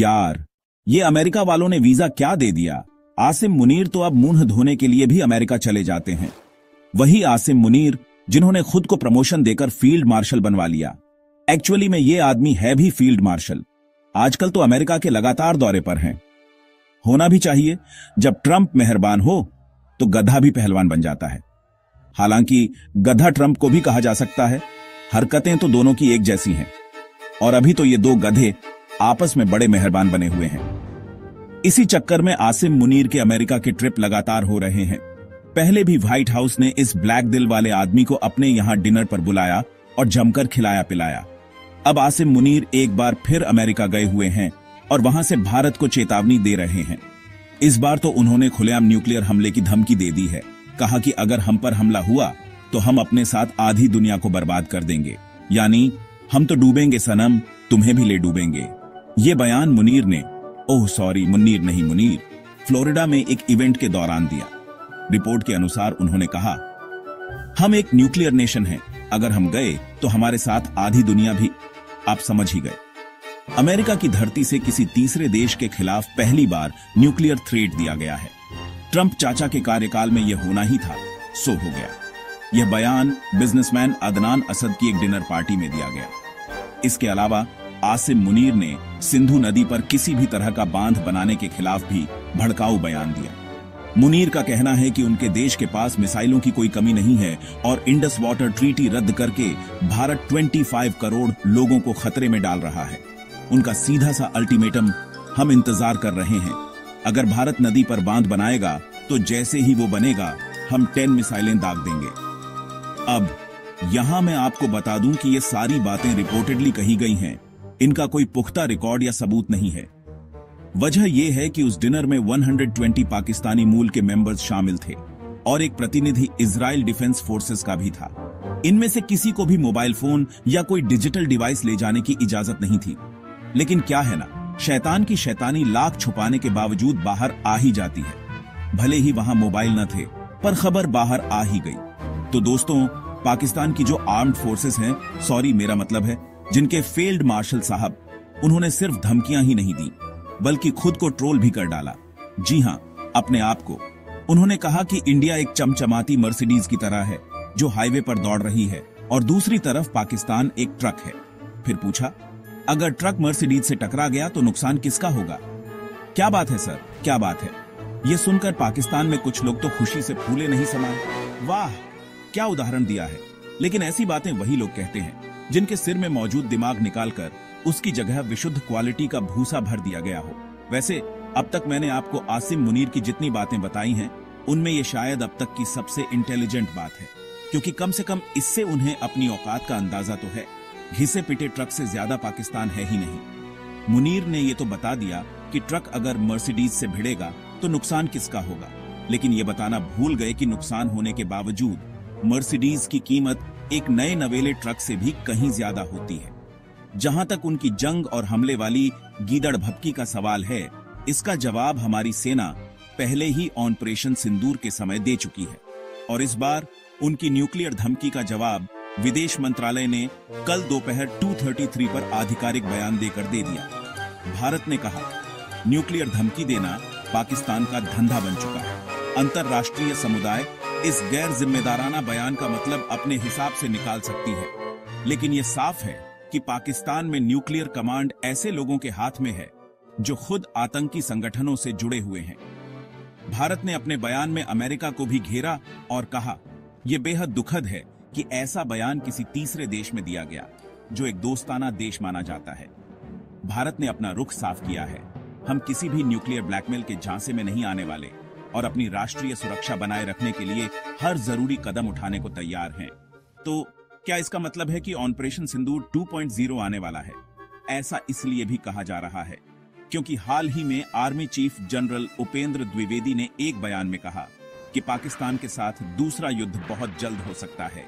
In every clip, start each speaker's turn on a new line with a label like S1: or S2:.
S1: यार, ये अमेरिका वालों ने वीजा क्या दे दिया। आसिम मुनीर तो अब मुंह धोने के लिए भी अमेरिका चले जाते हैं। वही आसिम मुनीर जिन्होंने खुद को प्रमोशन देकर फील्ड मार्शल बनवा लिया। एक्चुअली में ये आदमी है भी फील्ड मार्शल। आजकल तो अमेरिका के लगातार दौरे पर हैं। होना भी चाहिए, जब ट्रंप मेहरबान हो तो गधा भी पहलवान बन जाता है। हालांकि गधा ट्रंप को भी कहा जा सकता है, हरकतें तो दोनों की एक जैसी हैं। और अभी तो ये दो गधे आपस में बड़े मेहरबान बने हुए हैं। इसी चक्कर में आसिम मुनीर के अमेरिका के ट्रिप लगातार हो रहे हैं। पहले भी व्हाइट हाउस ने इस ब्लैक दिल वाले आदमी को अपने यहां डिनर पर बुलाया और जमकर खिलाया पिलाया। अब आसिम मुनीर एक बार फिर अमेरिका गए हुए हैं और वहां से भारत को चेतावनी दे रहे हैं। इस बार तो उन्होंने खुलेआम न्यूक्लियर हमले की धमकी दे दी है। कहा कि अगर हम पर हमला हुआ तो हम अपने साथ आधी दुनिया को बर्बाद कर देंगे, यानी हम तो डूबेंगे सनम, तुम्हें भी ले डूबेंगे। ये बयान मुनीर ने, ओह सॉरी मुन्नीर नहीं मुनीर, फ्लोरिडा में एक इवेंट के दौरान दिया। रिपोर्ट के अनुसार उन्होंने कहा, हम एक न्यूक्लियर नेशन हैं, अगर हम गए तो हमारे साथ आधी दुनिया भी, आप समझ ही गए। अमेरिका की धरती से किसी तीसरे देश के खिलाफ पहली बार न्यूक्लियर थ्रेट दिया गया है। ट्रंप चाचा के कार्यकाल में यह होना ही था, सो हो गया। यह बयान बिजनेसमैन अदनान असद की एक डिनर पार्टी में दिया गया। इसके अलावा आसिम मुनीर ने सिंधु नदी पर किसी भी तरह का बांध बनाने के खिलाफ भी भड़काऊ बयान दिया। मुनीर का कहना है कि उनके देश के पास मिसाइलों की कोई कमी नहीं है और इंडस वाटर ट्रीटी रद्द करके भारत 25 करोड़ लोगों को खतरे में डाल रहा है। उनका सीधा सा अल्टीमेटम, हम इंतजार कर रहे हैं। अगर भारत नदी पर बांध बनाएगा तो जैसे ही वो बनेगा हम 10 मिसाइलें दाग देंगे। अब यहां मैं आपको बता दूं कि ये सारी बातें रिपोर्टेडली कही गई हैं। इनका कोई पुख्ता रिकॉर्ड या सबूत नहीं है। वजह यह है कि उस डिनर में 120 पाकिस्तानी मूल के मेंबर्स शामिल थे और एक प्रतिनिधि इजराइल डिफेंस फोर्सेस का भी था। इनमें से किसी को भी मोबाइल फोन या कोई डिजिटल डिवाइस ले जाने की इजाजत नहीं थी। लेकिन क्या है ना, शैतान की शैतानी लाख छुपाने के बावजूद बाहर आ ही जाती है। भले ही वहां मोबाइल न थे, पर खबर बाहर आ ही गई। तो दोस्तों, पाकिस्तान की जो आर्म्ड फोर्सेस हैं, सॉरी मेरा मतलब है जिनके फील्ड मार्शल साहब, उन्होंने सिर्फ धमकियां ही नहीं दी बल्कि खुद को ट्रोल भी कर डाला। जी हां, अपने आप को। उन्होंने कहा कि इंडिया एक चमचमाती मर्सिडीज की तरह है जो हाईवे पर दौड़ रही है और दूसरी तरफ पाकिस्तान एक ट्रक है। फिर पूछा, अगर ट्रक मर्सिडीज से टकरा गया तो नुकसान किसका होगा? क्या बात है सर, क्या बात है। यह सुनकर पाकिस्तान में कुछ लोग तो खुशी से फूले नहीं समाये। वाह, क्या उदाहरण दिया है। लेकिन ऐसी बातें वही लोग कहते हैं जिनके सिर में मौजूद दिमाग निकालकर उसकी जगह विशुद्ध क्वालिटी का भूसा भर दिया गया हो। वैसे अब तक मैंने आपको आसिम मुनीर की जितनी बातें बताई हैं, उनमें ये शायद अब तक की सबसे इंटेलिजेंट बात है, क्योंकि कम से कम इससे उन्हें अपनी औकात का अंदाजा तो है। घिसे पिटे ट्रक से ज्यादा पाकिस्तान है ही नहीं। मुनीर ने ये तो बता दिया कि ट्रक अगर मर्सिडीज से भिड़ेगा तो नुकसान किसका होगा, लेकिन ये बताना भूल गए कि नुकसान होने के बावजूद मर्सिडीज की कीमत एक नए नवेले ट्रक से भी कहीं ज्यादा होती है। जहां तक उनकी जंग और हमले वाली गीदड़ भपकी का सवाल है, इसका जवाब हमारी सेना पहले ही ऑपरेशन सिंदूर के समय दे चुकी है। और इस बार उनकी न्यूक्लियर धमकी का जवाब विदेश मंत्रालय ने कल दोपहर 2:33 पर आधिकारिक बयान देकर दे दिया। भारत ने कहा, न्यूक्लियर धमकी देना पाकिस्तान का धंधा बन चुका है। अंतर्राष्ट्रीय समुदाय इस गैर जिम्मेदाराना बयान का मतलब अपने हिसाब से निकाल सकती है, लेकिन यह साफ है कि पाकिस्तान में न्यूक्लियर कमांड ऐसे लोगों के हाथ में है जो खुद आतंकी संगठनों से जुड़े हुए हैं। भारत ने अपने बयान में अमेरिका को भी घेरा और कहा, यह बेहद दुखद है कि ऐसा बयान किसी तीसरे देश में दिया गया जो एक दोस्ताना देश माना जाता है। भारत ने अपना रुख साफ किया है। हम किसी भी न्यूक्लियर ब्लैकमेल के झांसे में नहीं आने वाले और अपनी राष्ट्रीय सुरक्षा बनाए रखने के लिए हर जरूरी कदम उठाने को तैयार हैं। तो क्या इसका मतलब है कि ऑपरेशन सिंदूर 2.0 आने वाला है? ऐसा इसलिए भी कहा जा रहा है क्योंकि हाल ही में army chief general Upendra Dwivedi ने एक बयान में कहा कि पाकिस्तान के साथ दूसरा युद्ध बहुत जल्द हो सकता है।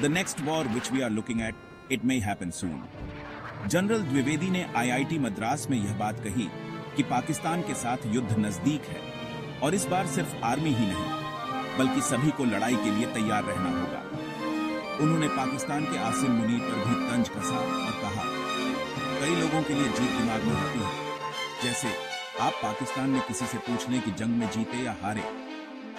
S1: The next war which we are looking at, it may happen soon. General Dwivedi ने IIT मद्रास में यह बात कही कि पाकिस्तान के साथ युद्ध नजदीक है और इस बार सिर्फ आर्मी ही नहीं बल्कि सभी को लड़ाई के लिए तैयार रहना होगा। उन्होंने पाकिस्तान के आसिम मुनीर पर भी तंज कसा और कहा, कई लोगों के लिए जीत दिमाग में होती है जैसे आप पाकिस्तान में किसी से पूछ लें कि जंग में जीते या हारे,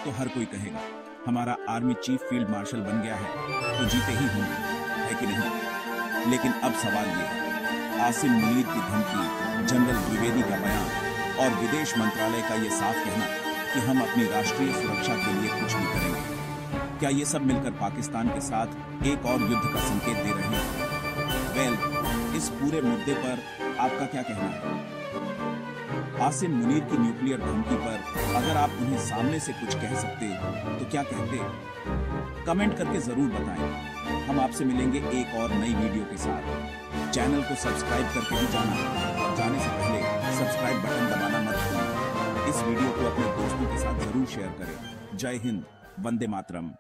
S1: तो हर कोई कहेगा हमारा आर्मी चीफ फील्ड मार्शल बन गया है तो जीते ही होंगे, है कि नहीं? लेकिन अब सवाल ये है, आसिम मुनीर की धमकी, जनरल द्विवेदी का बयान और विदेश मंत्रालय का ये साफ कहना कि हम अपनी राष्ट्रीय सुरक्षा के लिए कुछ भी करेंगे, क्या ये सब मिलकर पाकिस्तान के साथ एक और युद्ध का संकेत दे रहे हैं? इस पूरे मुद्दे पर आपका क्या कहना है? आसिम मुनीर की न्यूक्लियर धमकी पर अगर आप उन्हें सामने से कुछ कह सकते तो क्या कहते? कमेंट करके जरूर बताएं। हम आपसे मिलेंगे एक और नई वीडियो के साथ। चैनल को सब्सक्राइब करके भी जाना और जाने से पहले सब्सक्राइब बटन दबाना मत भूलिए। इस वीडियो को अपने दोस्तों के साथ जरूर शेयर करें। जय हिंद, वंदे मातरम।